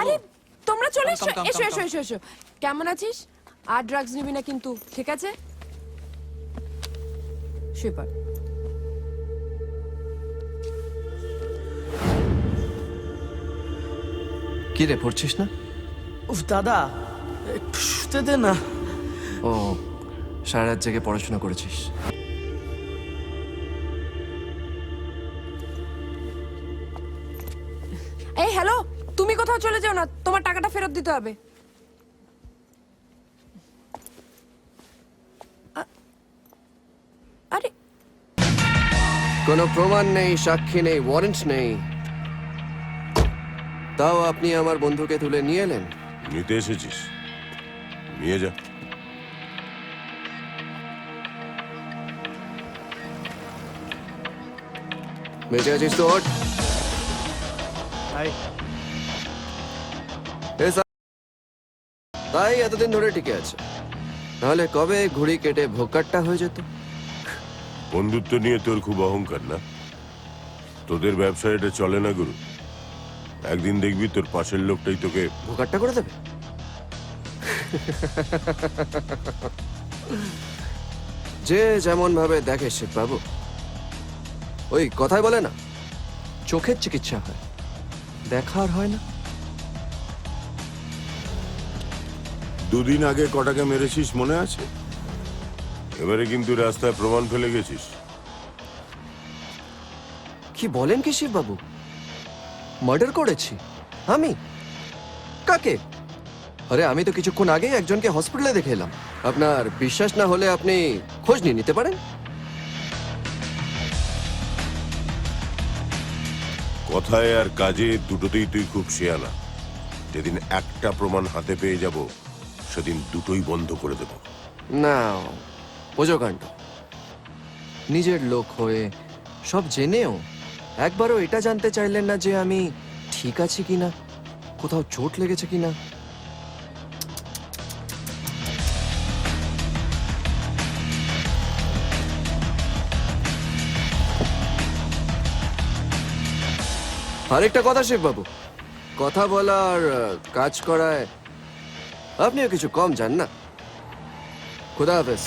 আরে তোমরা চলে এসো come, come, এসো come, এসো এসো এসো কেমন আছিস আর ড্রাগস নিবি না কিন্তু ঠিক আছে শুয়ে কি রে পড়ছিস না? উফ দাদা, একটু শুতে দে না। ও, সারা রাত জেগে পড়াশোনা করেছিস। এই হ্যালো তুমি কোথাও চলে যাও না তোমার টাকাটা ফেরত দিতে হবে আরে কোনো প্রমাণ নেই, সাক্ষী নেই, ওয়ারেন্ট নেই, তাও আপনি আমার বন্ধুকে তুলে নিয়ে এলেন। নিতে এসেছিস, নিয়ে যা। বেঁচে আছিস তো? ওঠ। এ তাই এতদিন ধরে টিকে আছে, নাহলে কবে ঘুড়ি কেটে ভোকাট্টা হয়ে যেত। বন্ধুত্ব নিয়ে তোর খুব অহংকার না? তোদের ব্যবসা এটা চলে না গুরু। একদিন দেখবি তোর পাশের লোকটাই তোকে ভোকাট্টা করে দেবে। যে যেমন ভাবে দেখে শিববাবু, ওই কথাই বলে না, চোখের চিকিৎসা হয়, দেখার হয় না। দুদিন আগে কটাকে মেরেছিস মনে আছে? এবারে কিন্তু রাস্তায় প্রমাণ ফেলে গেছিস। কি বলেন কি শিববাবু? মার্ডার করেছি আমি? কাকে? আরে আমি তো কিছুক্ষণ আগেই একজনকে হসপিটালে দেখে এলাম। আপনার বিশ্বাস না হলে আপনি খোঁজ নিয়ে নিতে পারেন। কথায় আর কাজে দুটোতেই তুই খুব শেয়ানা। যেদিন একটা প্রমাণ হাতে পেয়ে যাব সেদিন দুটোই বন্ধ করে দেব। না, বোঝো কাণ্ড। নিজের লোক হয়ে সব জেনেও একবারও এটা জানতে চাইলেন না যে আমি ঠিক আছি কিনা, কোথাও চোট লেগেছে কিনা। আরেকটা কথা শিববাবু, কথা বলার কাজ করায় আপনিও কিছু কম জান না। খুদা হাফেজ।